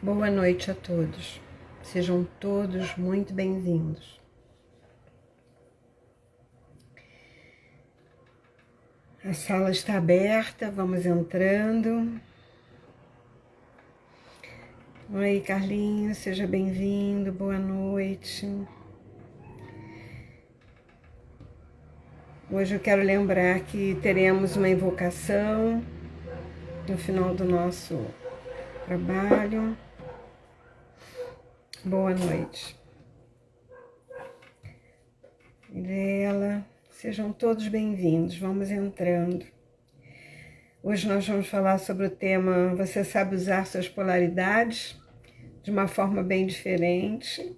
Boa noite a todos. Sejam todos muito bem-vindos. A sala está aberta, vamos entrando. Oi, Carlinhos, seja bem-vindo, boa noite. Hoje eu quero lembrar que teremos uma invocação no final do nosso trabalho. Boa noite. Mirela, sejam todos bem-vindos, vamos entrando. Hoje nós vamos falar sobre o tema Você sabe usar suas polaridades? De uma forma bem diferente.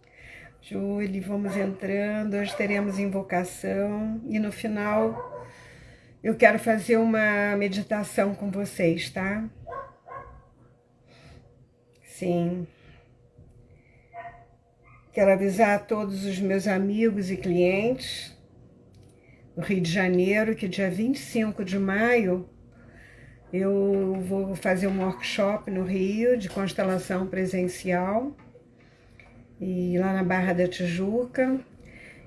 Julie, vamos entrando, hoje teremos invocação e no final eu quero fazer uma meditação com vocês, tá? Sim. Quero avisar a todos os meus amigos e clientes do Rio de Janeiro que dia 25 de maio eu vou fazer um workshop no Rio de constelação presencial e lá na Barra da Tijuca.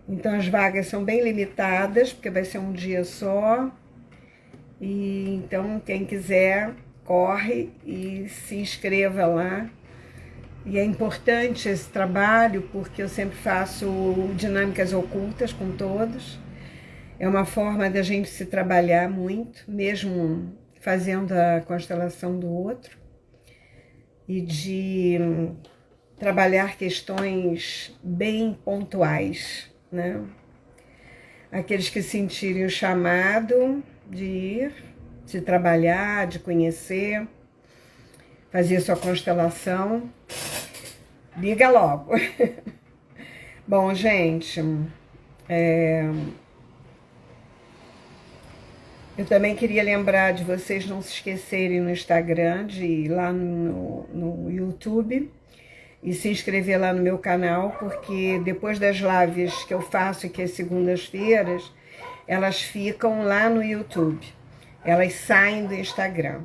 Então as vagas são bem limitadas, porque vai ser um dia só. E então quem quiser, corre e se inscreva lá. E é importante esse trabalho, porque eu sempre faço dinâmicas ocultas com todos. É uma forma da gente se trabalhar muito, mesmo fazendo a constelação do outro. E de trabalhar questões bem pontuais, né? Aqueles que sentirem o chamado de ir, de trabalhar, de conhecer, fazer sua constelação, liga logo. Bom, gente, eu também queria lembrar de vocês não se esquecerem no Instagram, de ir lá no YouTube e se inscrever lá no meu canal, porque depois das lives que eu faço aqui às segundas-feiras, elas ficam lá no YouTube, elas saem do Instagram.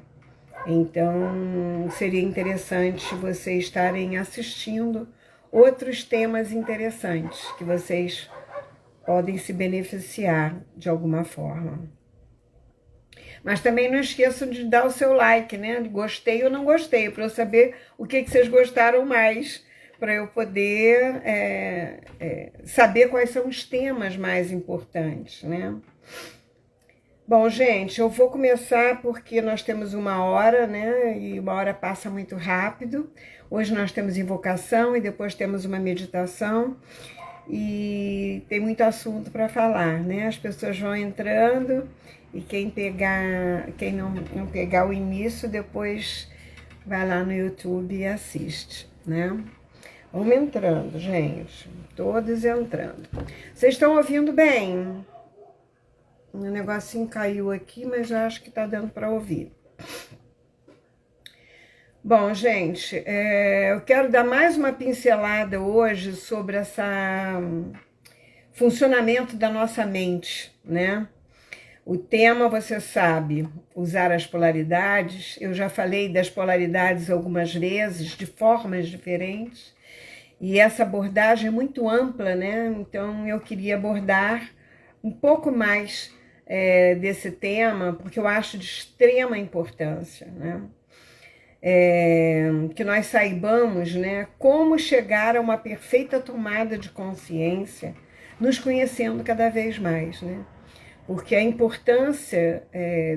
Então, seria interessante vocês estarem assistindo outros temas interessantes, que vocês podem se beneficiar de alguma forma. Mas também não esqueçam de dar o seu like, né? Gostei ou não gostei, para eu saber o que vocês gostaram mais, para eu poder saber quais são os temas mais importantes, né? Bom, gente, eu vou começar porque nós temos 1 hora, né? E 1 hora passa muito rápido. Hoje nós temos invocação e depois temos uma meditação. E tem muito assunto para falar, né? As pessoas vão entrando e quem não pegar o início, depois vai lá no YouTube e assiste, né? Vamos entrando, gente. Todos entrando. Vocês estão ouvindo bem? O negocinho caiu aqui, mas já acho que tá dando para ouvir. Bom, gente, eu quero dar mais uma pincelada hoje sobre esse funcionamento da nossa mente, né? O tema, você sabe, usar as polaridades. Eu já falei das polaridades algumas vezes, de formas diferentes. E essa abordagem é muito ampla, né? Então, eu queria abordar um pouco mais desse tema, porque eu acho de extrema importância, né? Que nós saibamos, né, como chegar a uma perfeita tomada de consciência, nos conhecendo cada vez mais, né? Porque a importância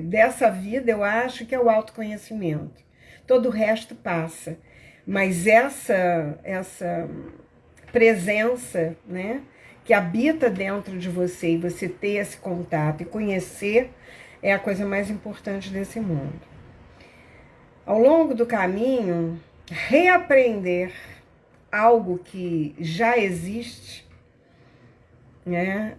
dessa vida, eu acho que é o autoconhecimento. Todo o resto passa, mas essa presença, né, que habita dentro de você, e você ter esse contato e conhecer, é a coisa mais importante desse mundo. Ao longo do caminho, reaprender algo que já existe, né,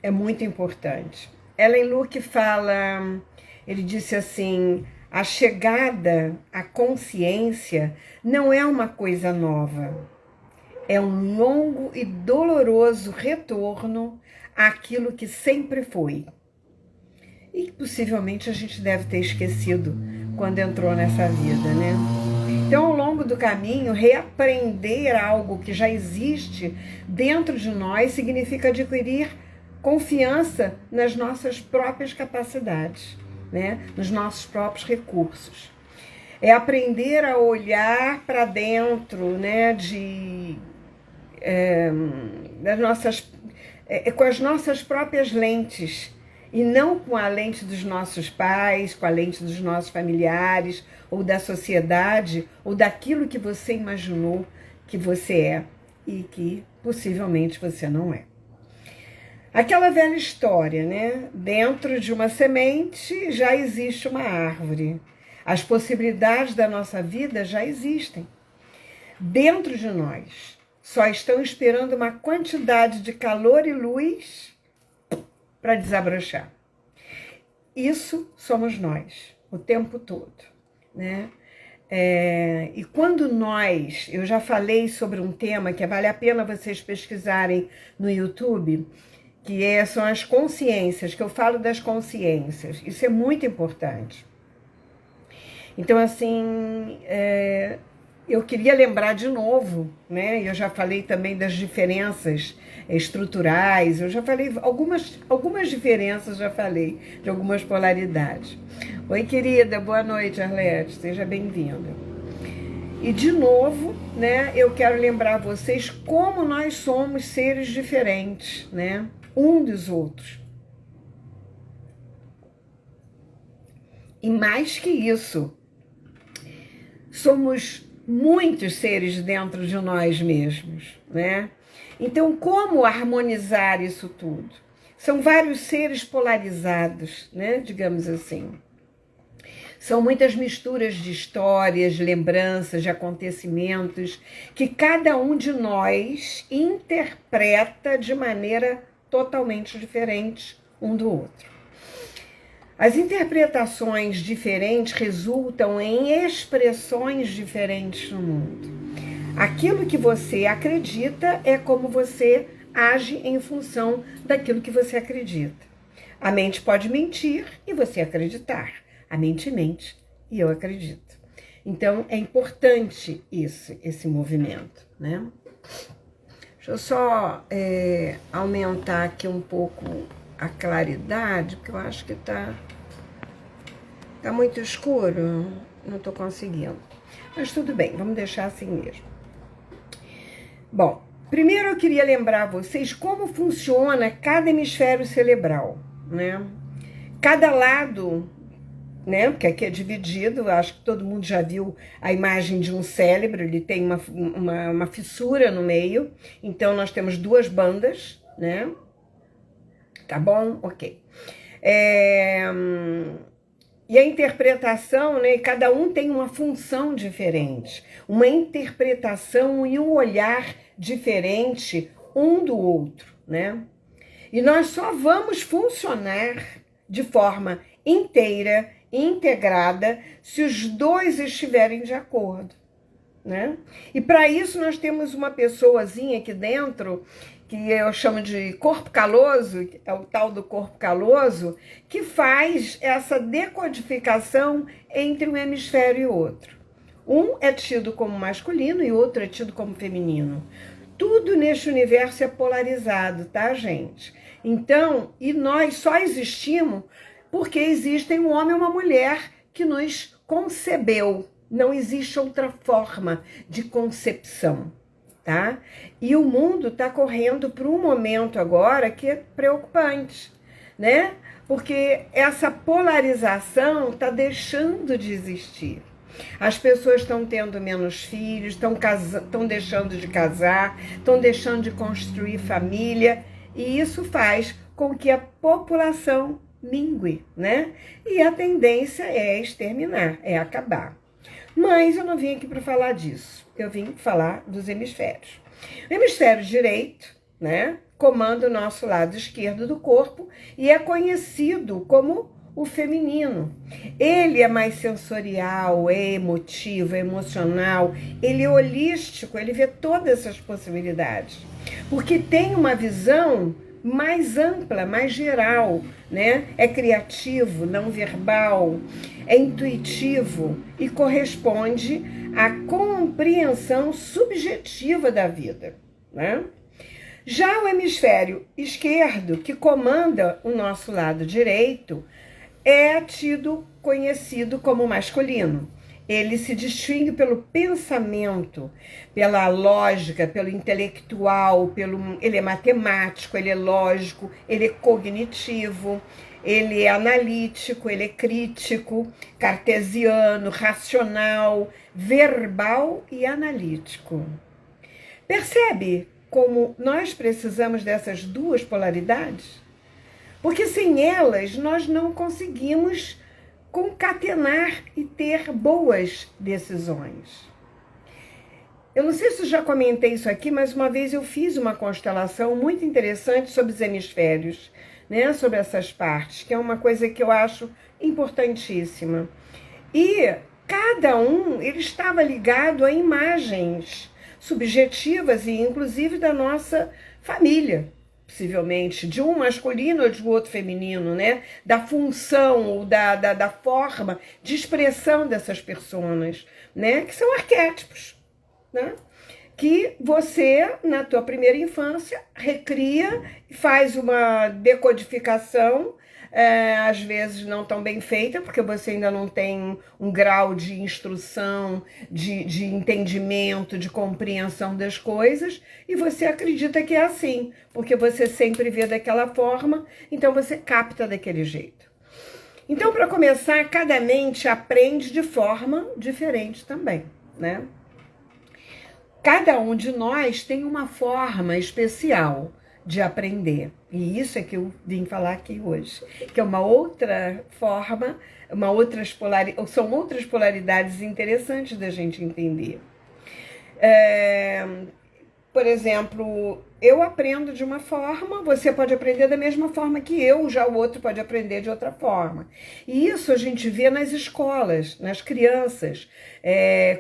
é muito importante. Ellen Luke fala, ele disse assim, a chegada à consciência não é uma coisa nova, é um longo e doloroso retorno àquilo que sempre foi. E possivelmente a gente deve ter esquecido quando entrou nessa vida, né? Então, ao longo do caminho, reaprender algo que já existe dentro de nós significa adquirir confiança nas nossas próprias capacidades, né? Nos nossos próprios recursos. É aprender a olhar para dentro, né? Com as nossas próprias lentes, e não com a lente dos nossos pais, com a lente dos nossos familiares, ou da sociedade, ou daquilo que você imaginou que você é e que possivelmente você não é. Aquela velha história, né? Dentro de uma semente já existe uma árvore. As possibilidades da nossa vida já existem. Dentro de nós, só estão esperando uma quantidade de calor e luz para desabrochar. Isso somos nós, o tempo todo, né? E quando eu já falei sobre um tema que vale a pena vocês pesquisarem no YouTube, que são as consciências, que eu falo das consciências. Isso é muito importante. Então, assim, eu queria lembrar de novo, né? Eu já falei também das diferenças estruturais, eu já falei algumas diferenças, já falei de algumas polaridades. Oi, querida, boa noite, Arlete, seja bem-vinda. E de novo, né, eu quero lembrar vocês como nós somos seres diferentes, né, um dos outros. E mais que isso, somos muitos seres dentro de nós mesmos, né? Então, como harmonizar isso tudo? São vários seres polarizados, né? Digamos assim. São muitas misturas de histórias, de lembranças, de acontecimentos que cada um de nós interpreta de maneira totalmente diferente um do outro. As interpretações diferentes resultam em expressões diferentes no mundo. Aquilo que você acredita é como você age em função daquilo que você acredita. A mente pode mentir e você acreditar. A mente mente e eu acredito. Então, é importante esse movimento, né? Deixa eu só aumentar aqui um pouco a claridade, porque eu acho que tá muito escuro, não tô conseguindo. Mas tudo bem, vamos deixar assim mesmo. Bom, primeiro eu queria lembrar vocês como funciona cada hemisfério cerebral, né? Cada lado, né? Porque aqui é dividido, acho que todo mundo já viu a imagem de um cérebro, ele tem uma fissura no meio, então nós temos duas bandas, né? Tá bom? Ok. E a interpretação, né? Cada um tem uma função diferente, uma interpretação e um olhar diferente um do outro, né? E nós só vamos funcionar de forma inteira, integrada, se os dois estiverem de acordo, né? E para isso nós temos uma pessoazinha aqui dentro, que eu chamo de corpo caloso, é o tal do corpo caloso, que faz essa decodificação entre um hemisfério e outro. Um é tido como masculino e outro é tido como feminino. Tudo neste universo é polarizado, tá, gente? Então, e nós só existimos porque existem um homem e uma mulher que nos concebeu. Não existe outra forma de concepção, tá? E o mundo está correndo para um momento agora que é preocupante, né? Porque essa polarização está deixando de existir. As pessoas estão tendo menos filhos, estão deixando de casar, estão deixando de construir família, e isso faz com que a população mingue, né? E a tendência é exterminar, é acabar. Mas eu não vim aqui para falar disso, eu vim falar dos hemisférios. O hemisfério direito, né, comanda o nosso lado esquerdo do corpo e é conhecido como o feminino. Ele é mais sensorial, é emotivo, é emocional, ele é holístico, ele vê todas essas possibilidades. Porque tem uma visão mais ampla, mais geral, né? É criativo, não verbal, é intuitivo e corresponde à compreensão subjetiva da vida, né? Já o hemisfério esquerdo, que comanda o nosso lado direito, é conhecido como masculino. Ele se distingue pelo pensamento, pela lógica, pelo intelectual, ele é matemático, ele é lógico, ele é cognitivo, ele é analítico, ele é crítico, cartesiano, racional, verbal e analítico. Percebe como nós precisamos dessas duas polaridades? Porque sem elas nós não conseguimos concatenar e ter boas decisões. Eu não sei se eu já comentei isso aqui, mas uma vez eu fiz uma constelação muito interessante sobre os hemisférios, né? Sobre essas partes, que é uma coisa que eu acho importantíssima. E cada um, ele estava ligado a imagens subjetivas e inclusive da nossa família, possivelmente, de um masculino ou de outro feminino, né? Da função ou da forma de expressão dessas personas, né? Que são arquétipos, né? Que você, na tua primeira infância, recria e faz uma decodificação, às vezes não tão bem feita, porque você ainda não tem um grau de instrução, de entendimento, de compreensão das coisas, e você acredita que é assim, porque você sempre vê daquela forma, então você capta daquele jeito. Então, para começar, cada mente aprende de forma diferente também, né? Cada um de nós tem uma forma especial de aprender. E isso é que eu vim falar aqui hoje, que é uma outra forma, são outras polaridades interessantes da gente entender. Por exemplo, eu aprendo de uma forma, você pode aprender da mesma forma que eu, já o outro pode aprender de outra forma. E isso a gente vê nas escolas, nas crianças,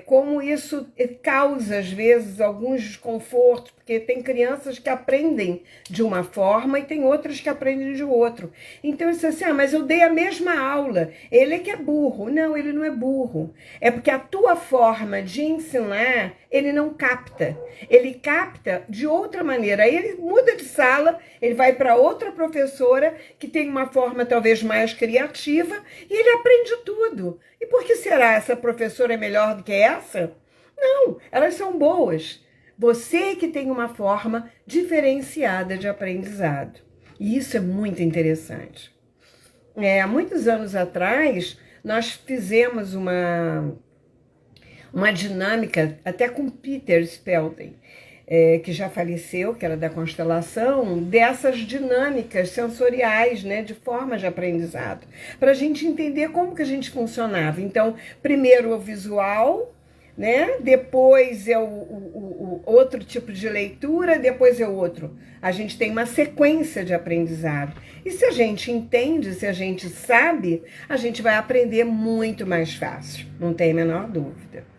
como isso causa, às vezes, alguns desconfortos, porque tem crianças que aprendem de uma forma e tem outras que aprendem de outro. Então, isso é assim, mas eu dei a mesma aula, ele é que é burro. Não, ele não é burro. É porque a tua forma de ensinar, ele não capta. Ele capta de outra maneira. Aí ele muda de sala, ele vai para outra professora que tem uma forma talvez mais criativa e ele aprende tudo. E por que será essa professora é melhor do que essa? Não, elas são boas. Você que tem uma forma diferenciada de aprendizado. E isso é muito interessante. Há muitos anos atrás, nós fizemos uma dinâmica, até com Peter Spelten, que já faleceu, que era da constelação, dessas dinâmicas sensoriais, né, de forma de aprendizado, para a gente entender como que a gente funcionava. Então, primeiro o visual, né, depois é o outro tipo de leitura, depois é o outro. A gente tem uma sequência de aprendizado. E se a gente entende, se a gente sabe, a gente vai aprender muito mais fácil, não tem a menor dúvida.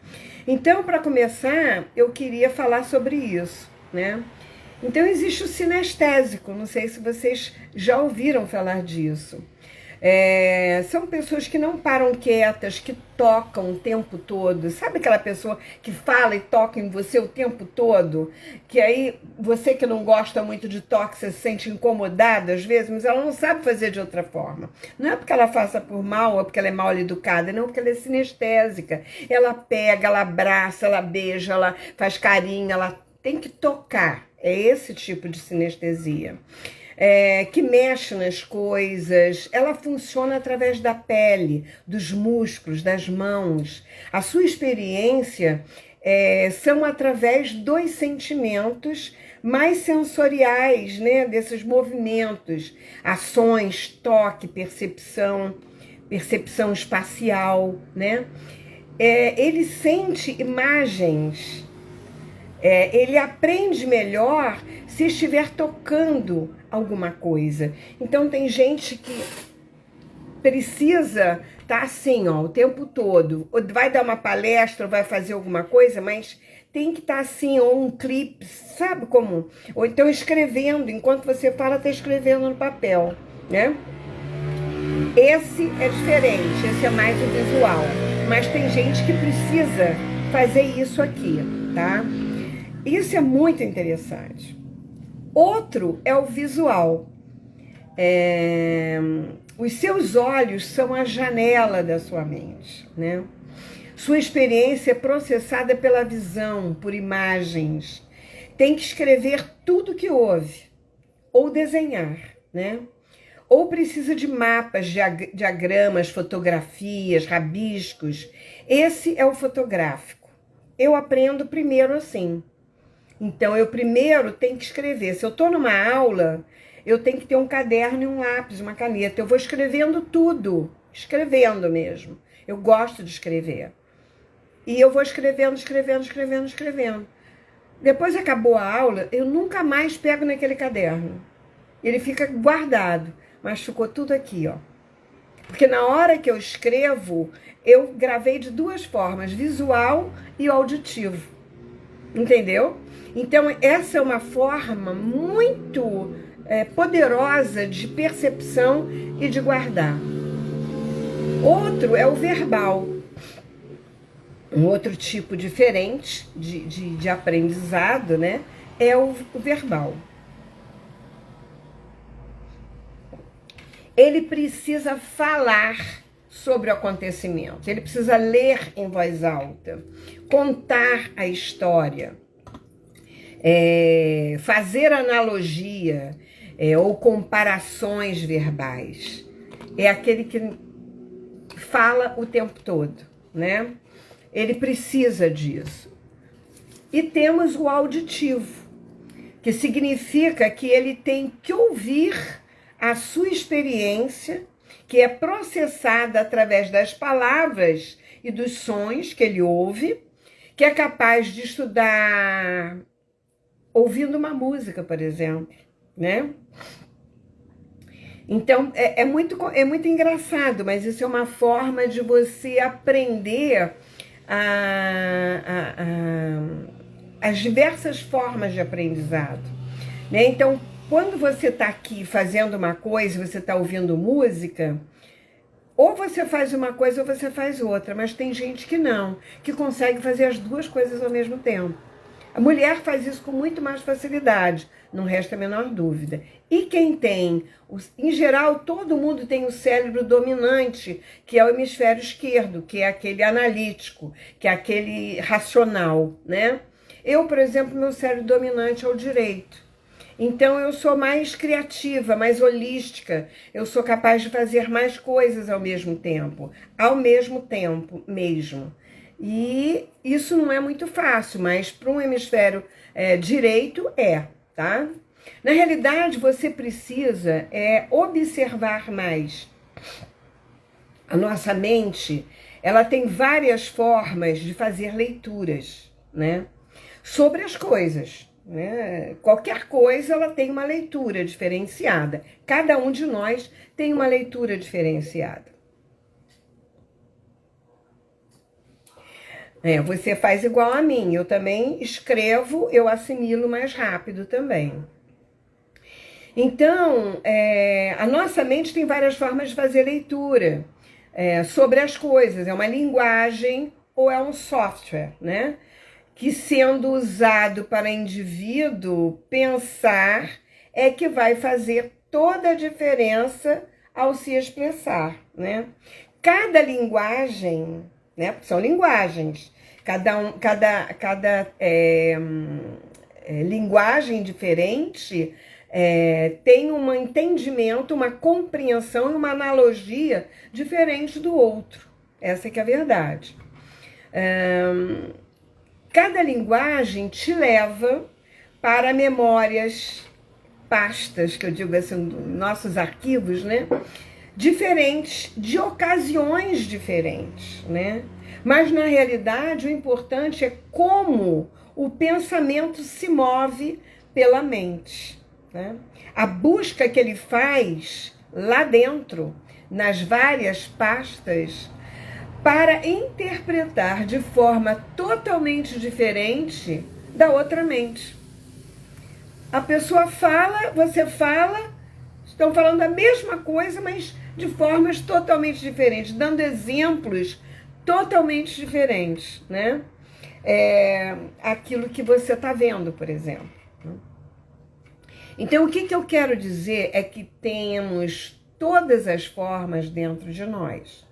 Então, para começar, eu queria falar sobre isso, né? Então, existe o sinestésico, não sei se vocês já ouviram falar disso. São pessoas que não param quietas, que tocam o tempo todo. Sabe aquela pessoa que fala e toca em você o tempo todo? Que aí, você que não gosta muito de toque, você se sente incomodada às vezes, mas ela não sabe fazer de outra forma. Não é porque ela faça por mal, ou porque ela é mal educada, não, porque ela é sinestésica. Ela pega, ela abraça, ela beija, ela faz carinho, ela tem que tocar. É esse tipo de sinestesia. Que mexe nas coisas, ela funciona através da pele, dos músculos, das mãos. A sua experiência são através dos sentimentos mais sensoriais, né, desses movimentos, ações, toque, percepção espacial, né? Ele sente imagens, ele aprende melhor se estiver tocando alguma coisa. Então tem gente que precisa estar assim, ó, o tempo todo. Ou vai dar uma palestra, ou vai fazer alguma coisa, mas tem que estar assim, ou um clipe, sabe como? Ou então escrevendo, enquanto você fala, está escrevendo no papel, né? Esse é diferente, esse é mais o visual. Mas tem gente que precisa fazer isso aqui, tá? Isso é muito interessante. Outro é o visual. Os seus olhos são a janela da sua mente, né? Sua experiência é processada pela visão, por imagens. Tem que escrever tudo que ouve, ou desenhar, né? Ou precisa de mapas, diagramas, fotografias, rabiscos. Esse é o fotográfico. Eu aprendo primeiro assim. Então, eu primeiro tenho que escrever. Se eu estou numa aula, eu tenho que ter um caderno e um lápis, uma caneta. Eu vou escrevendo tudo, escrevendo mesmo. Eu gosto de escrever. E eu vou escrevendo. Depois acabou a aula, eu nunca mais pego naquele caderno. Ele fica guardado, mas ficou tudo aqui, ó. Porque na hora que eu escrevo, eu gravei de duas formas, visual e auditivo. Entendeu? Então, essa é uma forma muito poderosa de percepção e de guardar. Outro é o verbal. Um outro tipo diferente de aprendizado, né? É o verbal. Ele precisa falar sobre o acontecimento. Ele precisa ler em voz alta, contar a história, fazer analogia ou comparações verbais. É aquele que fala o tempo todo, né? Ele precisa disso. E temos o auditivo, que significa que ele tem que ouvir a sua experiência, que é processada através das palavras e dos sons que ele ouve, que é capaz de estudar ouvindo uma música, por exemplo, né? Então, é muito engraçado, mas isso é uma forma de você aprender as diversas formas de aprendizado, né? Então, quando você está aqui fazendo uma coisa, você está ouvindo música, ou você faz uma coisa ou você faz outra, mas tem gente que não, que consegue fazer as duas coisas ao mesmo tempo. A mulher faz isso com muito mais facilidade, não resta a menor dúvida. E quem tem, em geral, todo mundo tem o cérebro dominante, que é o hemisfério esquerdo, que é aquele analítico, que é aquele racional, né? Eu, por exemplo, meu cérebro dominante é o direito. Então, eu sou mais criativa, mais holística. Eu sou capaz de fazer mais coisas ao mesmo tempo mesmo. E isso não é muito fácil, mas para um hemisfério direito tá? Na realidade, você precisa observar mais. A nossa mente, ela tem várias formas de fazer leituras, né? Sobre as coisas. Né? Qualquer coisa ela tem uma leitura diferenciada. Cada um de nós tem uma leitura diferenciada. Você faz igual a mim. Eu também escrevo, eu assimilo mais rápido também. Então, a nossa mente tem várias formas de fazer leitura sobre as coisas. É uma linguagem ou é um software, né? Que sendo usado para indivíduo pensar que vai fazer toda a diferença ao se expressar, né? Cada linguagem, né? Porque são linguagens, cada linguagem diferente tem um entendimento, uma compreensão e uma analogia diferente do outro. Essa que é a verdade. Cada linguagem te leva para memórias, pastas, que eu digo assim, nossos arquivos, né? Diferentes, de ocasiões diferentes, né? Mas, na realidade, o importante é como o pensamento se move pela mente, né? A busca que ele faz lá dentro, nas várias pastas para interpretar de forma totalmente diferente da outra mente. A pessoa fala, você fala, estão falando a mesma coisa, mas de formas totalmente diferentes, dando exemplos totalmente diferentes, né? Aquilo que você está vendo, por exemplo. Então, o que eu quero dizer é que temos todas as formas dentro de nós,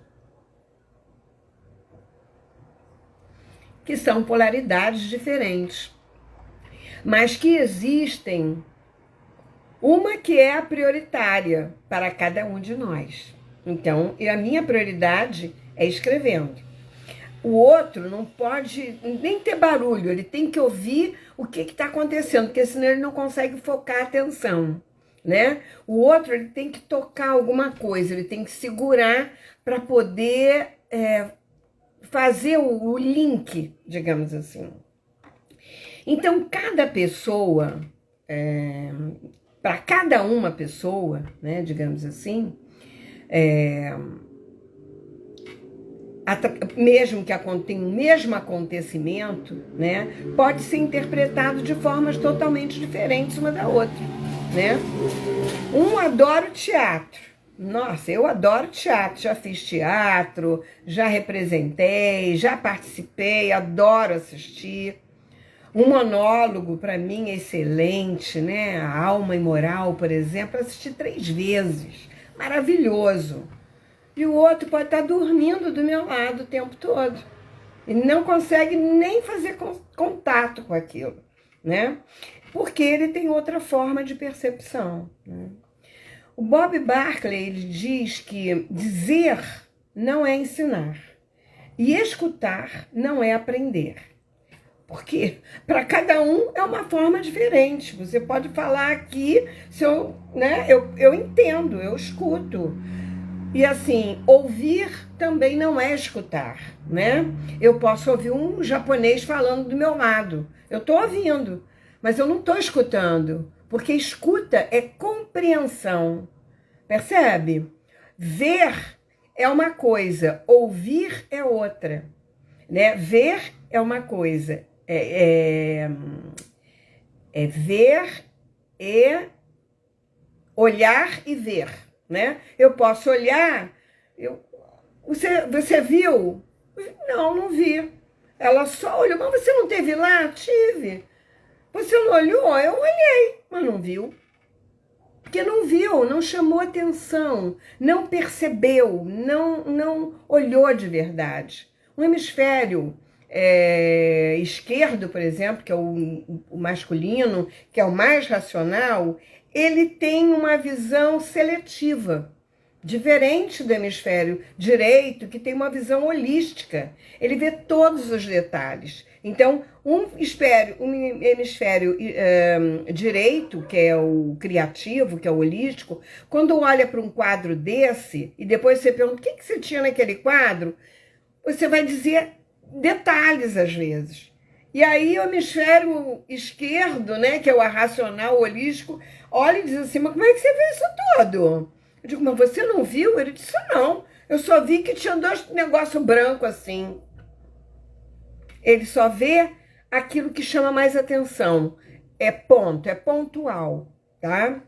que são polaridades diferentes, mas que existem uma que é a prioritária para cada um de nós. Então, a minha prioridade é escrevendo. O outro não pode nem ter barulho, ele tem que ouvir o que está acontecendo, porque senão ele não consegue focar a atenção, né? O outro, ele tem que tocar alguma coisa, ele tem que segurar para poder fazer o link, digamos assim. Então, cada pessoa, para cada uma pessoa, né, digamos assim, mesmo que tenha o mesmo acontecimento, né, pode ser interpretado de formas totalmente diferentes uma da outra, né? Um adora o teatro. Nossa, eu adoro teatro, já fiz teatro, já representei, já participei, adoro assistir. Um monólogo, para mim, é excelente, né? A Alma Imoral, por exemplo, assisti 3 vezes. Maravilhoso. E o outro pode estar dormindo do meu lado o tempo todo. E não consegue nem fazer contato com aquilo, né? Porque ele tem outra forma de percepção, né? O Bob Barkley, ele diz que dizer não é ensinar. E escutar não é aprender. Porque para cada um é uma forma diferente. Você pode falar aqui, eu entendo, eu escuto. E assim, ouvir também não é escutar, né? Eu posso ouvir um japonês falando do meu lado. Eu estou ouvindo, mas eu não estou escutando. Porque escuta é compreensão. Percebe? Ver é uma coisa, ouvir é outra, né? Ver é uma coisa. Ver e olhar e ver, né? Eu posso olhar, você viu? Não, não vi. Ela só olhou, mas você não teve lá? Tive. Você não olhou? Eu olhei, mas não viu. Porque não viu, não chamou atenção, não percebeu, não olhou de verdade. O hemisfério esquerdo, por exemplo, que é o masculino, que é o mais racional, ele tem uma visão seletiva, diferente do hemisfério direito, que tem uma visão holística. Ele vê todos os detalhes. Então, um hemisfério direito, que é o criativo, que é o holístico, quando olha para um quadro desse, e depois você pergunta, o que você tinha naquele quadro? Você vai dizer detalhes, às vezes. E aí o hemisfério esquerdo, né, que é o racional, o holístico, olha e diz assim, mas como é que você viu isso tudo? Eu digo, mas você não viu? Ele disse, não, eu só vi que tinha 2 negócios brancos assim. Ele só vê aquilo que chama mais atenção. É pontual, tá?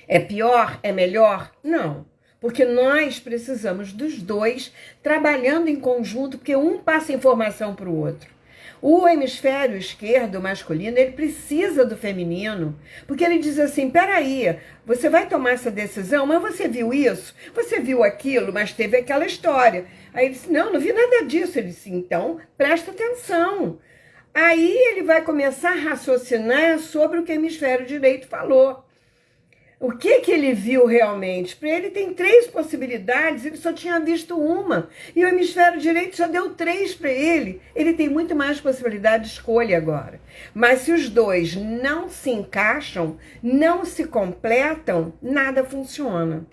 É pior? É melhor? Não. Porque nós precisamos dos dois trabalhando em conjunto, porque um passa informação para o outro. O hemisfério esquerdo, masculino, ele precisa do feminino, porque ele diz assim, peraí, você vai tomar essa decisão, mas você viu isso? Você viu aquilo, mas teve aquela história. Aí ele disse, não vi nada disso. Ele disse, então, presta atenção. Aí ele vai começar a raciocinar sobre o que o hemisfério direito falou. O que ele viu realmente? Para ele tem 3 possibilidades, ele só tinha visto uma. E o hemisfério direito só deu 3 para ele. Ele tem muito mais possibilidade de escolha agora. Mas se os dois não se encaixam, não se completam, nada funciona.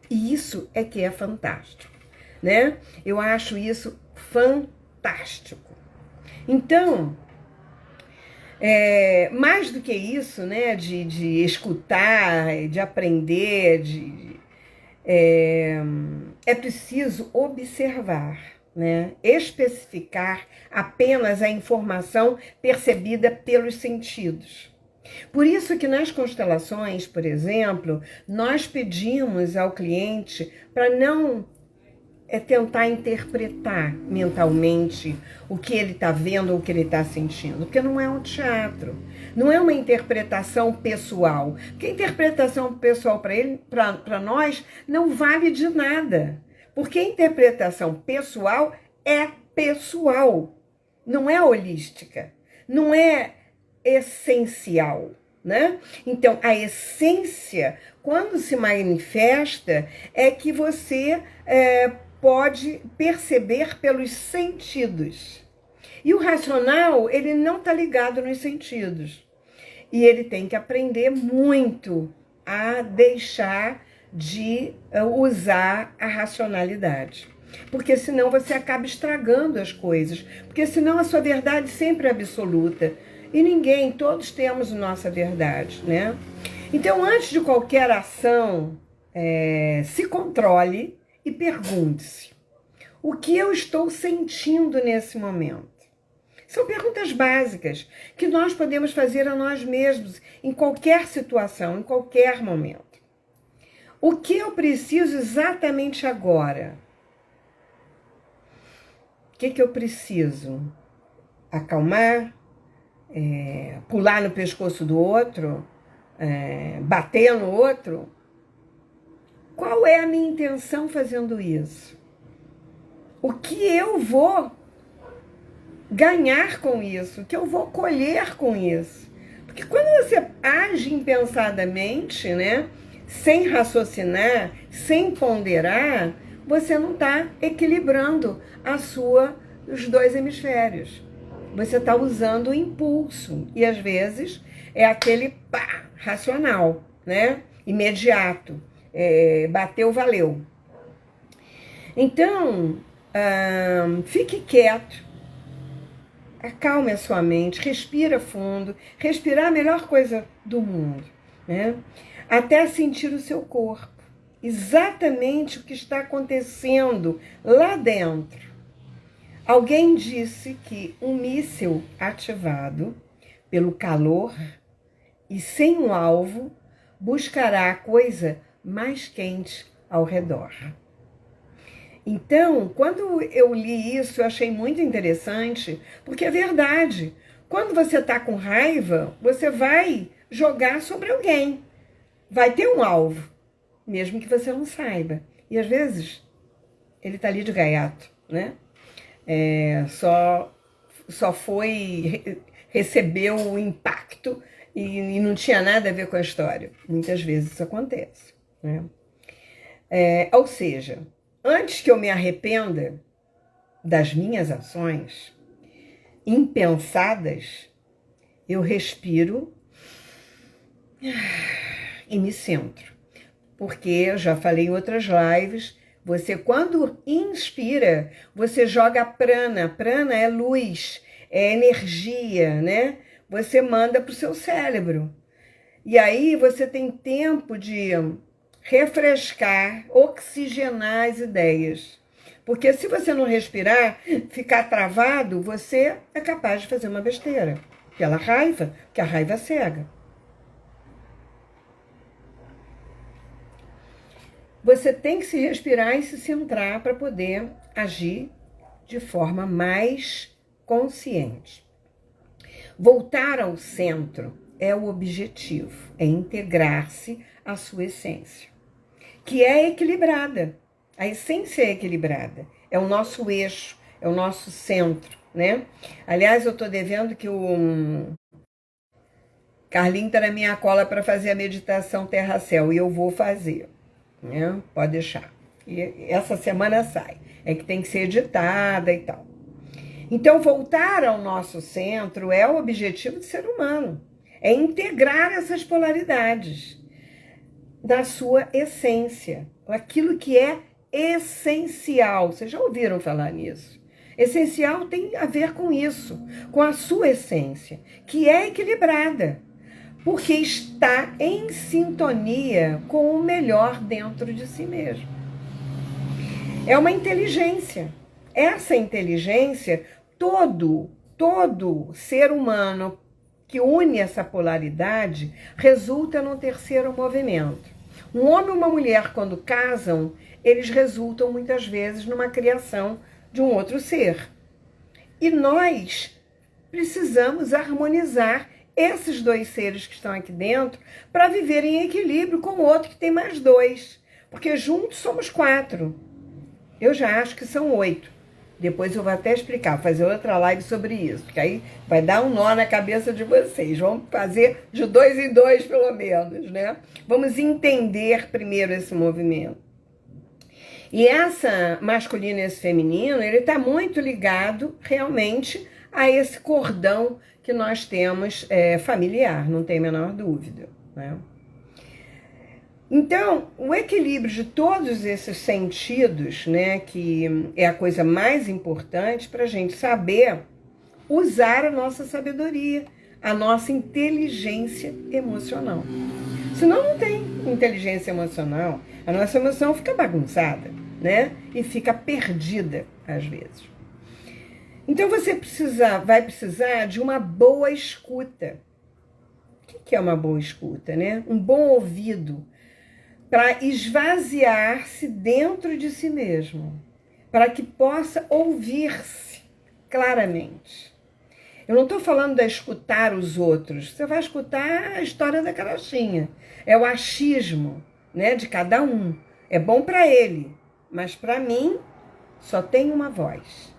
E isso é que é fantástico, né? Eu acho isso fantástico. Então, mais do que isso, né, de escutar, de aprender, é preciso observar, né? Especificar apenas a informação percebida pelos sentidos. Por isso que nas constelações, por exemplo, nós pedimos ao cliente para não tentar interpretar mentalmente o que ele está vendo ou o que ele está sentindo, porque não é um teatro, não é uma interpretação pessoal, porque a interpretação pessoal para nós não vale de nada, porque a interpretação pessoal é pessoal, não é holística, não é essencial, né? Então, a essência, quando se manifesta, é que você pode perceber pelos sentidos. E o racional, ele não está ligado nos sentidos. E ele tem que aprender muito a deixar de usar a racionalidade. Porque senão você acaba estragando as coisas. Porque senão a sua verdade sempre é absoluta. E todos temos nossa verdade, né? Então, antes de qualquer ação, se controle e pergunte-se: o que eu estou sentindo nesse momento? São perguntas básicas que nós podemos fazer a nós mesmos em qualquer situação, em qualquer momento. O que eu preciso exatamente agora? O que eu preciso? Acalmar? Pular no pescoço do outro? Bater no outro? Qual é a minha intenção fazendo isso? O que eu vou ganhar com isso? O que eu vou colher com isso? Porque quando você age impensadamente, né, sem raciocinar, sem ponderar, você não está equilibrando os dois hemisférios. Você está usando o impulso. E às vezes é aquele racional, né? Imediato. Bateu, valeu. Então, fique quieto, acalme a sua mente, respira fundo. Respirar é a melhor coisa do mundo, né? Até sentir o seu corpo, exatamente o que está acontecendo lá dentro. Alguém disse que um míssil ativado pelo calor e sem um alvo buscará a coisa mais quente ao redor. Então, quando eu li isso, eu achei muito interessante, porque é verdade. Quando você está com raiva, você vai jogar sobre alguém. Vai ter um alvo, mesmo que você não saiba. E às vezes, ele está ali de gaiato, né? Recebeu o impacto e não tinha nada a ver com a história. Muitas vezes isso acontece, né? Ou seja, antes que eu me arrependa das minhas ações impensadas, eu respiro e me centro. Porque eu já falei em outras lives, você quando inspira, você joga prana. Prana é luz, é energia, né? Você manda para o seu cérebro. E aí você tem tempo de refrescar, oxigenar as ideias. Porque se você não respirar, ficar travado, você é capaz de fazer uma besteira. Pela raiva, que a raiva cega. Você tem que se respirar e se centrar para poder agir de forma mais consciente. Voltar ao centro é o objetivo, é integrar-se à sua essência, que é equilibrada. A essência é equilibrada, é o nosso eixo, é o nosso centro, né? Aliás, eu estou devendo que o Carlinho está na minha cola para fazer a meditação Terra-Céu, e eu vou fazer, né? Pode deixar. E essa semana sai. É que tem que ser editada e tal. Então, voltar ao nosso centro é o objetivo do ser humano. É integrar essas polaridades da sua essência. Aquilo que é essencial. Vocês já ouviram falar nisso? Essencial tem a ver com isso, com a sua essência, que é equilibrada. porque está em sintonia com o melhor dentro de si mesmo. É uma inteligência. Essa inteligência, todo ser humano que une essa polaridade resulta num terceiro movimento. Um homem e uma mulher, quando casam, eles resultam muitas vezes numa criação de um outro ser. E nós precisamos harmonizar esses dois seres que estão aqui dentro para viver em equilíbrio com o outro que tem mais dois. Porque juntos somos 4. Eu já acho que são 8. Depois eu vou até explicar, fazer outra live sobre isso, porque aí vai dar um nó na cabeça de vocês. Vamos fazer de 2 em 2, pelo menos, né? Vamos entender primeiro esse movimento. E essa masculino e esse feminino, ele está muito ligado realmente a esse cordão que nós temos familiar, não tem a menor dúvida, né? Então, o equilíbrio de todos esses sentidos, né, que é a coisa mais importante para a gente saber usar a nossa sabedoria, a nossa inteligência emocional. Senão não tem inteligência emocional, a nossa emoção fica bagunçada, né, e fica perdida às vezes. Então você vai precisar de uma boa escuta. O que é uma boa escuta, né? Um bom ouvido, para esvaziar-se dentro de si mesmo, para que possa ouvir-se claramente. Eu não estou falando de escutar os outros, você vai escutar a história da carochinha, é o achismo, né, de cada um. É bom para ele, mas para mim só tem uma voz,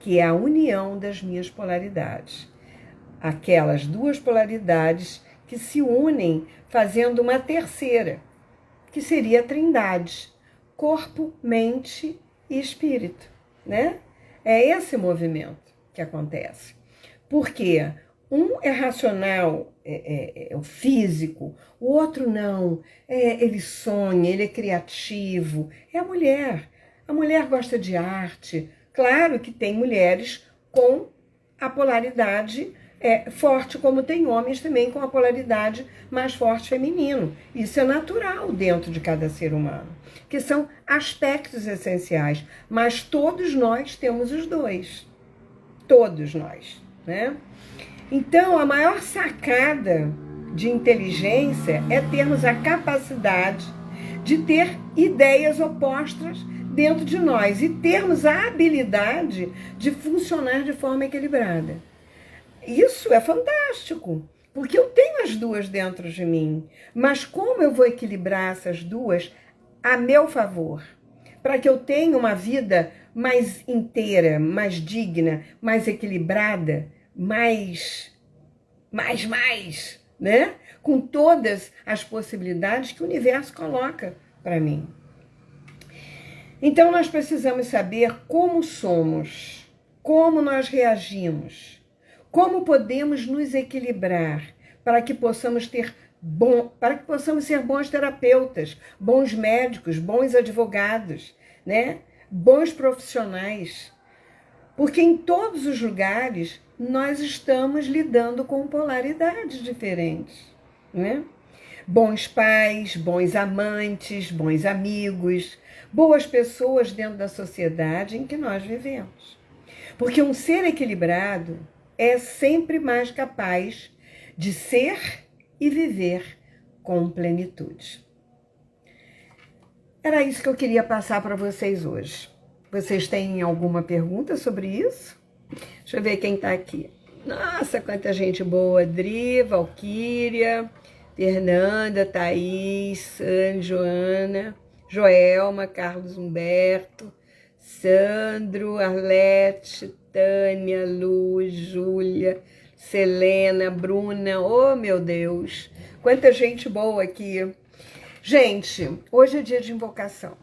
que é a união das minhas polaridades. Aquelas duas polaridades que se unem fazendo uma terceira, que seria a trindade, corpo, mente e espírito, né? É esse movimento que acontece. Porque um é racional, é o físico, o outro não, ele sonha, ele é criativo, é a mulher. A mulher gosta de arte. Claro que tem mulheres com a polaridade forte, como tem homens também com a polaridade mais forte feminino. Isso é natural dentro de cada ser humano, que são aspectos essenciais, mas todos nós temos os dois. Todos nós, né? Então, a maior sacada de inteligência é termos a capacidade de ter ideias opostas dentro de nós e termos a habilidade de funcionar de forma equilibrada. Isso é fantástico, porque eu tenho as duas dentro de mim, mas como eu vou equilibrar essas duas a meu favor? Para que eu tenha uma vida mais inteira, mais digna, mais equilibrada, mais, né? Com todas as possibilidades que o universo coloca para mim. Então nós precisamos saber como somos, como nós reagimos, como podemos nos equilibrar para que possamos ser bons terapeutas, bons médicos, bons advogados, né? Bons profissionais. Porque em todos os lugares nós estamos lidando com polaridades diferentes, né? Bons pais, bons amantes, bons amigos, boas pessoas dentro da sociedade em que nós vivemos. Porque um ser equilibrado é sempre mais capaz de ser e viver com plenitude. Era isso que eu queria passar para vocês hoje. Vocês têm alguma pergunta sobre isso? Deixa eu ver quem está aqui. Nossa, quanta gente boa. Dri, Valquíria, Fernanda, Thaís, Joana, Joelma, Carlos Humberto, Sandro, Arlete, Tânia, Luz, Júlia, Selena, Bruna. Oh, meu Deus, quanta gente boa aqui. Gente, hoje é dia de invocação.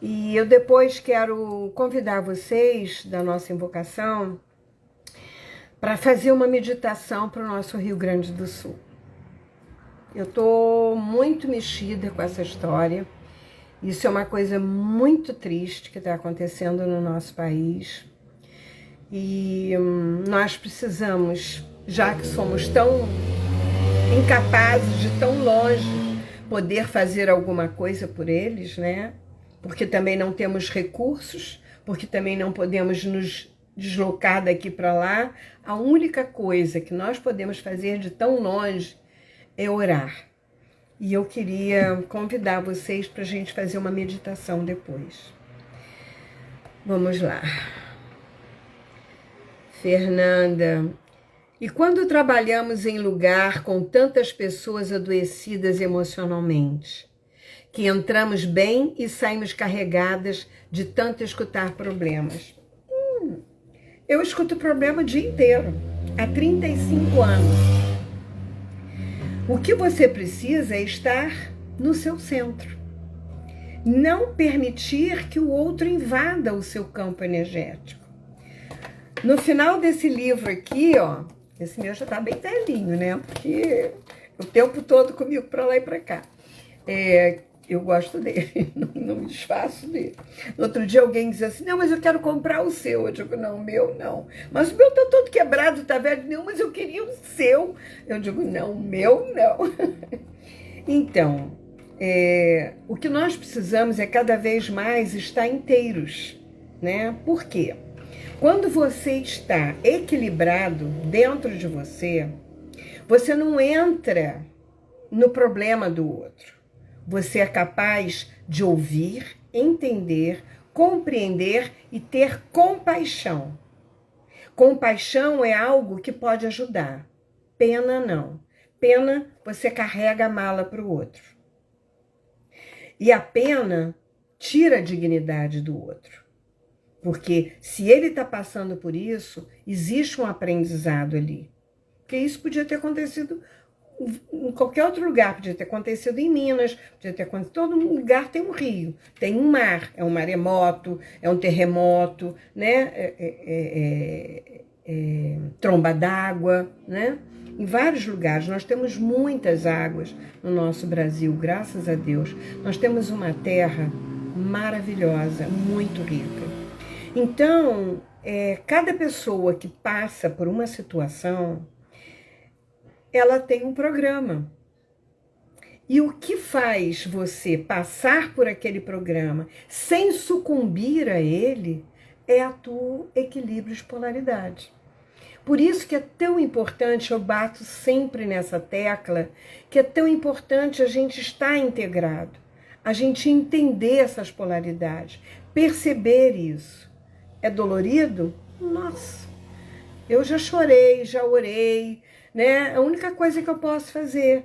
E eu depois quero convidar vocês da nossa invocação para fazer uma meditação para o nosso Rio Grande do Sul. Eu estou muito mexida com essa história. Isso é uma coisa muito triste que está acontecendo no nosso país. E nós precisamos, já que somos tão incapazes de tão longe poder fazer alguma coisa por eles, né? Porque também não temos recursos, porque também não podemos nos deslocar daqui para lá. A única coisa que nós podemos fazer de tão longe é orar. E eu queria convidar vocês para a gente fazer uma meditação depois. Vamos lá. Fernanda, e quando trabalhamos em lugar com tantas pessoas adoecidas emocionalmente, que entramos bem e saímos carregadas de tanto escutar problemas? Eu escuto problema o dia inteiro, há 35 anos. O que você precisa é estar no seu centro. Não permitir que o outro invada o seu campo energético. No final desse livro aqui, ó, esse meu já tá bem velhinho, né? Porque o tempo todo comigo para lá e para cá. Eu gosto dele, não me desfaço dele. No outro dia alguém dizia assim, não, mas eu quero comprar o seu. Eu digo, não, o meu não. Mas o meu tá todo quebrado, tá velho. Não, mas eu queria o seu. Eu digo, não, o meu não. Então, o que nós precisamos é cada vez mais estar inteiros, né? Por quê? Quando você está equilibrado dentro de você, você não entra no problema do outro. Você é capaz de ouvir, entender, compreender e ter compaixão. Compaixão é algo que pode ajudar. Pena não. Pena, você carrega a mala para o outro. E a pena tira a dignidade do outro. Porque se ele está passando por isso, existe um aprendizado ali. Porque isso podia ter acontecido em qualquer outro lugar, podia ter acontecido em Minas, podia ter acontecido, todo lugar tem um rio, tem um mar, é um maremoto, é um terremoto, né? Tromba d'água, né? Em vários lugares, nós temos muitas águas no nosso Brasil, graças a Deus. Nós temos uma terra maravilhosa, muito rica. Então, cada pessoa que passa por uma situação, ela tem um programa. E o que faz você passar por aquele programa sem sucumbir a ele é a tua equilíbrio de polaridade. Por isso que é tão importante, eu bato sempre nessa tecla, que é tão importante a gente estar integrado, a gente entender essas polaridades, perceber isso. É dolorido? Nossa, eu já chorei, já orei, né? A única coisa que eu posso fazer,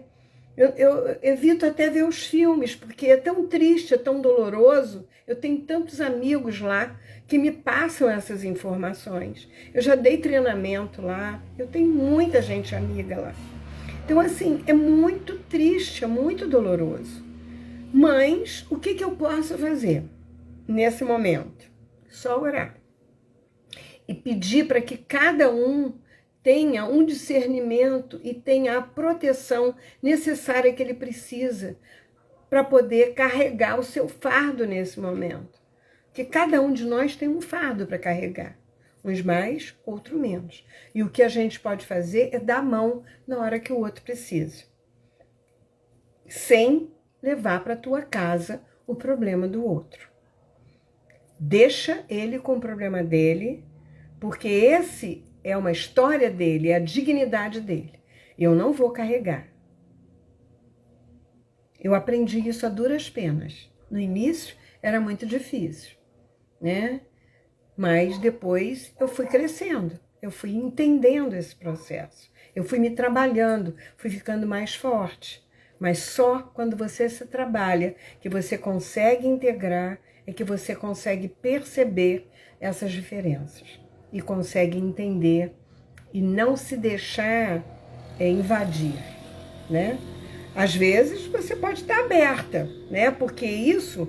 eu evito até ver os filmes, porque é tão triste, é tão doloroso. Eu tenho tantos amigos lá que me passam essas informações. Eu já dei treinamento lá, eu tenho muita gente amiga lá. Então, assim, é muito triste, é muito doloroso. Mas o que eu posso fazer nesse momento? Só orar. E pedir para que cada um tenha um discernimento e tenha a proteção necessária que ele precisa para poder carregar o seu fardo nesse momento. Porque cada um de nós tem um fardo para carregar. Uns mais, outros menos. E o que a gente pode fazer é dar a mão na hora que o outro precisa. Sem levar para a tua casa o problema do outro. Deixa ele com o problema dele, porque esse é uma história dele, é a dignidade dele. Eu não vou carregar. Eu aprendi isso a duras penas. No início era muito difícil, né? Mas depois eu fui crescendo, eu fui entendendo esse processo. Eu fui me trabalhando, fui ficando mais forte. Mas só quando você se trabalha, que você consegue integrar, é que você consegue perceber essas diferenças. E consegue entender e não se deixar invadir, né? Às vezes você pode estar aberta, né? Porque isso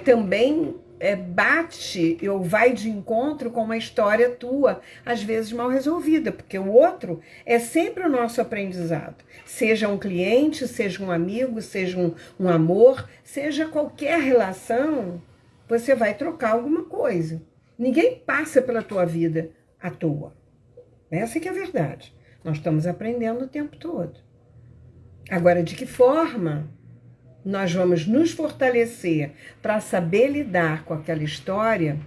também bate ou vai de encontro com uma história tua, às vezes mal resolvida, porque o outro é sempre o nosso aprendizado. Seja um cliente, seja um amigo, seja um amor, seja qualquer relação, você vai trocar alguma coisa. Ninguém passa pela tua vida à toa. Essa que é a verdade. Nós estamos aprendendo o tempo todo. Agora, de que forma nós vamos nos fortalecer para saber lidar com aquela história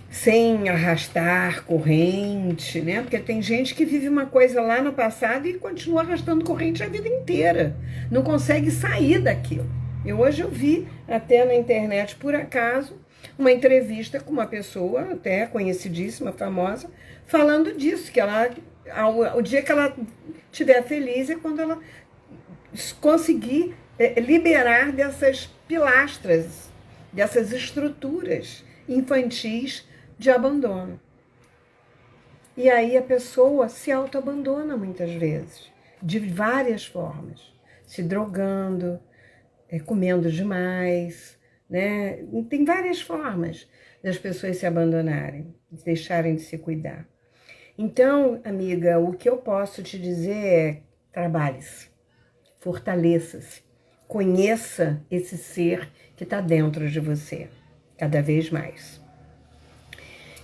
sem arrastar corrente, né? Porque tem gente que vive uma coisa lá no passado e continua arrastando corrente a vida inteira. Não consegue sair daquilo. Hoje eu vi até na internet, por acaso, uma entrevista com uma pessoa até conhecidíssima, famosa, falando disso, que ela, o dia que ela estiver feliz é quando ela conseguir liberar dessas pilastras, dessas estruturas infantis de abandono. E aí a pessoa se autoabandona muitas vezes, de várias formas, se drogando, comendo demais, né? Tem várias formas das pessoas se abandonarem, de deixarem de se cuidar. Então, amiga, o que eu posso te dizer é: trabalhe-se, fortaleça-se, conheça esse ser que está dentro de você, cada vez mais.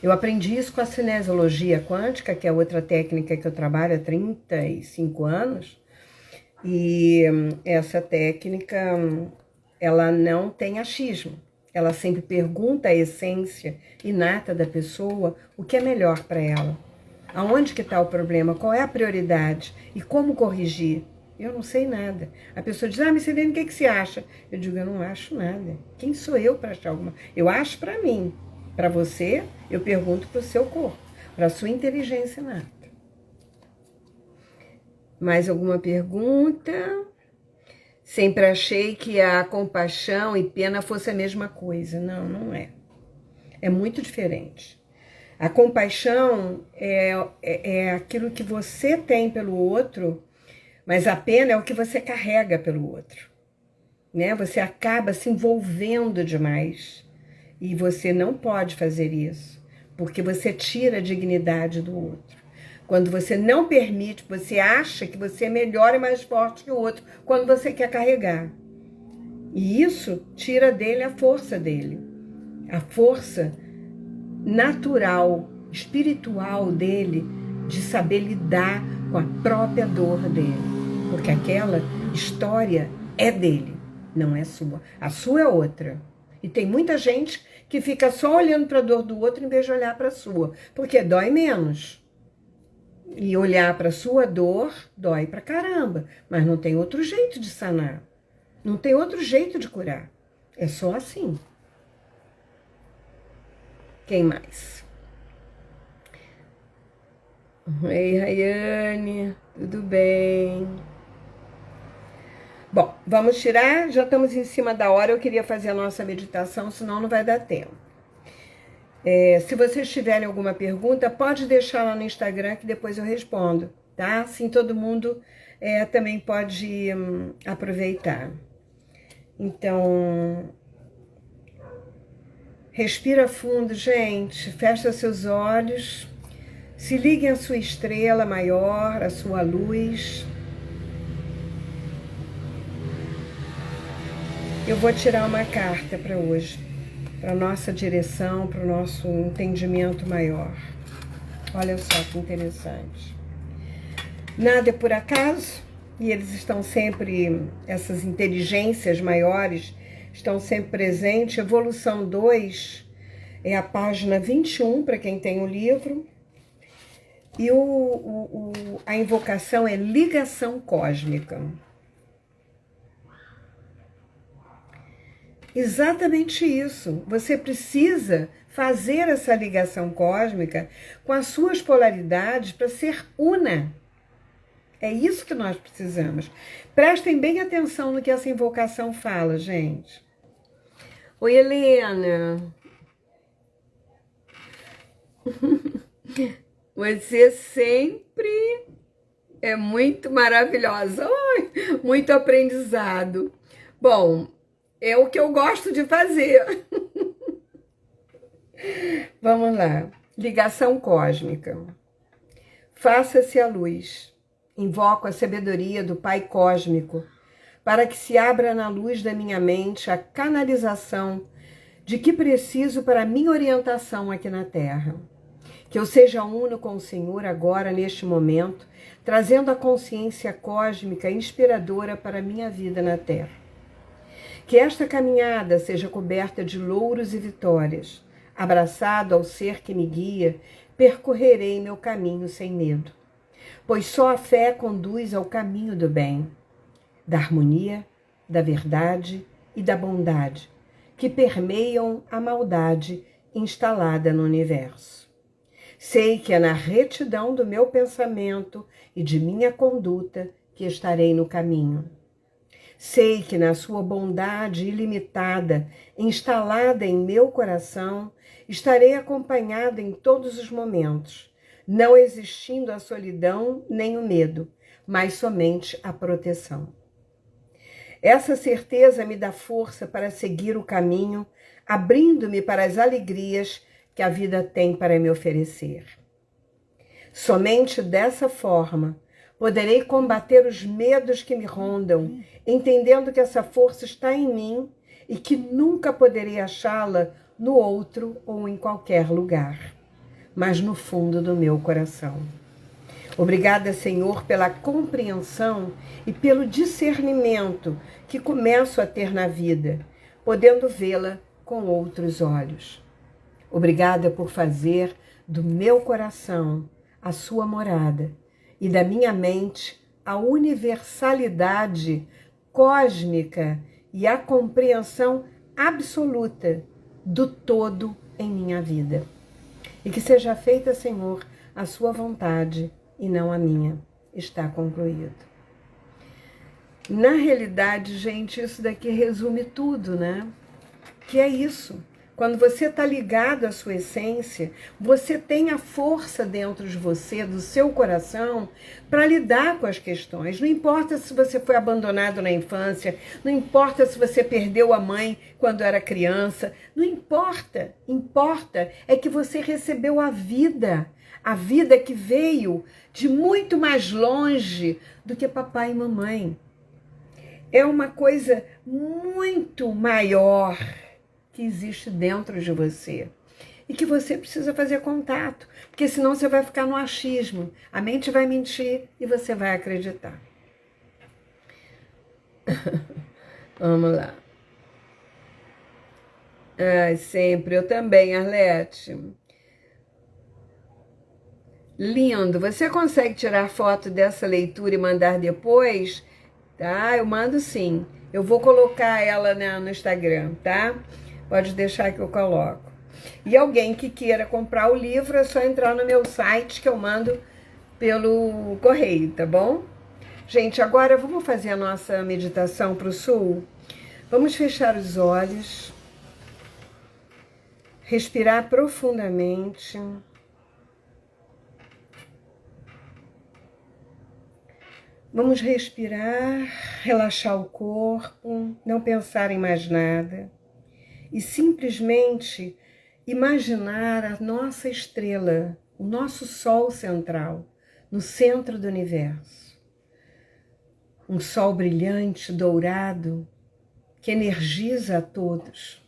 Eu aprendi isso com a cinesiologia quântica, que é outra técnica que eu trabalho há 35 anos, e essa técnica, ela não tem achismo, ela sempre pergunta a essência inata da pessoa o que é melhor para ela, aonde que está o problema, qual é a prioridade e como corrigir. Eu não sei nada. A pessoa diz: mas Sirlene, o que você acha? Eu digo: eu não acho nada. Quem sou eu para achar alguma? Eu acho para mim. Para você, eu pergunto para o seu corpo, para a sua inteligência inata. Mais alguma pergunta? Sempre achei que a compaixão e pena fosse a mesma coisa. Não, não é. É muito diferente. A compaixão é aquilo que você tem pelo outro, mas a pena é o que você carrega pelo outro, né? Você acaba se envolvendo demais e você não pode fazer isso, porque você tira a dignidade do outro. Quando você não permite, você acha que você é melhor e mais forte que o outro, quando você quer carregar. E isso tira dele a força dele, a força natural, espiritual dele, de saber lidar com a própria dor dele. Porque aquela história é dele, não é sua. A sua é outra. E tem muita gente que fica só olhando para a dor do outro em vez de olhar para a sua, porque dói menos. E olhar para a sua dor dói pra caramba, mas não tem outro jeito de sanar. Não tem outro jeito de curar. É só assim. Quem mais? Oi, Rayane, tudo bem? Bom, vamos tirar, já estamos em cima da hora, eu queria fazer a nossa meditação, senão não vai dar tempo. Se vocês tiverem alguma pergunta, pode deixar lá no Instagram que depois eu respondo, tá? Assim todo mundo também pode aproveitar. Então, respira fundo, gente, fecha seus olhos, se liguem à sua estrela maior, à sua luz. Eu vou tirar uma carta para hoje, para nossa direção, para o nosso entendimento maior. Olha só que interessante. Nada é por acaso, e eles estão sempre, essas inteligências maiores, estão sempre presentes. Evolução 2 é a página 21, para quem tem o livro. E a invocação é ligação cósmica. Exatamente isso. Você precisa fazer essa ligação cósmica com as suas polaridades para ser una. É isso que nós precisamos. Prestem bem atenção no que essa invocação fala, gente. Oi, Helena. Você sempre é muito maravilhosa. Ai, muito aprendizado. Bom, é o que eu gosto de fazer. Vamos lá. Ligação cósmica. Faça-se a luz. Invoco a sabedoria do Pai Cósmico para que se abra na luz da minha mente a canalização de que preciso para a minha orientação aqui na Terra. Que eu seja uno com o Senhor agora, neste momento, trazendo a consciência cósmica inspiradora para a minha vida na Terra. Que esta caminhada seja coberta de louros e vitórias. Abraçado ao ser que me guia, percorrerei meu caminho sem medo. Pois só a fé conduz ao caminho do bem, da harmonia, da verdade e da bondade, que permeiam a maldade instalada no universo. Sei que é na retidão do meu pensamento e de minha conduta que estarei no caminho. Sei que na sua bondade ilimitada, instalada em meu coração, estarei acompanhada em todos os momentos, não existindo a solidão nem o medo, mas somente a proteção. Essa certeza me dá força para seguir o caminho, abrindo-me para as alegrias que a vida tem para me oferecer. Somente dessa forma poderei combater os medos que me rondam, entendendo que essa força está em mim e que nunca poderei achá-la no outro ou em qualquer lugar, mas no fundo do meu coração. Obrigada, Senhor, pela compreensão e pelo discernimento que começo a ter na vida, podendo vê-la com outros olhos. Obrigada por fazer do meu coração a sua morada e da minha mente a universalidade cósmica e a compreensão absoluta do todo em minha vida. E que seja feita, Senhor, a sua vontade e não a minha. Está concluído. Na realidade, gente, isso daqui resume tudo, né? Que é isso. Quando você está ligado à sua essência, você tem a força dentro de você, do seu coração, para lidar com as questões. Não importa se você foi abandonado na infância, não importa se você perdeu a mãe quando era criança, não importa. Importa é que você recebeu a vida que veio de muito mais longe do que papai e mamãe. É uma coisa muito maior que existe dentro de você e que você precisa fazer contato, porque senão você vai ficar no achismo, a mente vai mentir e você vai acreditar. Vamos lá. Ai, sempre, eu também, Arlete. Lindo, você consegue tirar foto dessa leitura e mandar depois? Tá, eu mando sim. Eu vou colocar ela no Instagram, tá? Pode deixar que eu coloco. E alguém que queira comprar o livro, é só entrar no meu site que eu mando pelo correio, tá bom? Gente, agora vamos fazer a nossa meditação para o sul? Vamos fechar os olhos, respirar profundamente. Vamos respirar, relaxar o corpo, não pensar em mais nada e simplesmente imaginar a nossa estrela, o nosso sol central, no centro do universo. Um sol brilhante, dourado, que energiza a todos,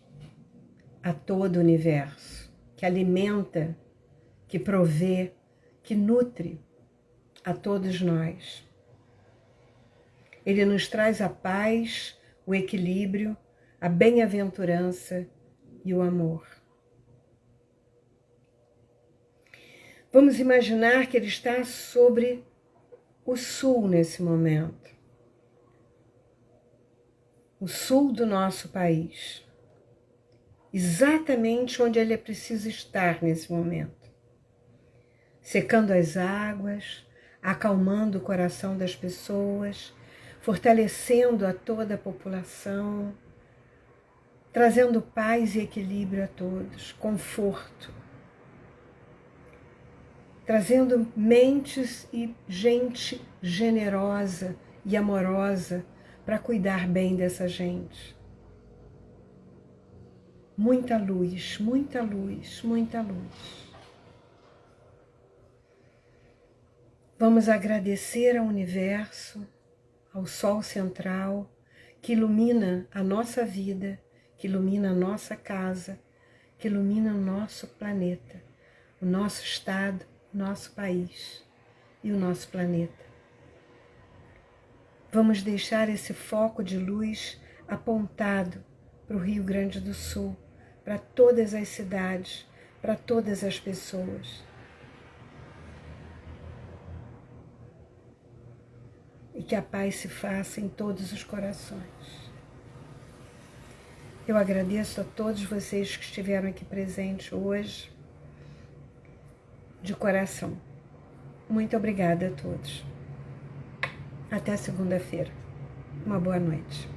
a todo o universo, que alimenta, que provê, que nutre a todos nós. Ele nos traz a paz, o equilíbrio, a bem-aventurança e o amor. Vamos imaginar que ele está sobre o sul nesse momento. O sul do nosso país. Exatamente onde ele precisa estar nesse momento. Secando as águas, acalmando o coração das pessoas, fortalecendo a toda a população, trazendo paz e equilíbrio a todos, conforto, trazendo mentes e gente generosa e amorosa para cuidar bem dessa gente. Muita luz, muita luz, muita luz. Vamos agradecer ao universo, ao sol central, que ilumina a nossa vida, que ilumina a nossa casa, que ilumina o nosso planeta, o nosso estado, o nosso país e o nosso planeta. Vamos deixar esse foco de luz apontado para o Rio Grande do Sul, para todas as cidades, para todas as pessoas. E que a paz se faça em todos os corações. Eu agradeço a todos vocês que estiveram aqui presentes hoje, de coração. Muito obrigada a todos. Até segunda-feira. Uma boa noite.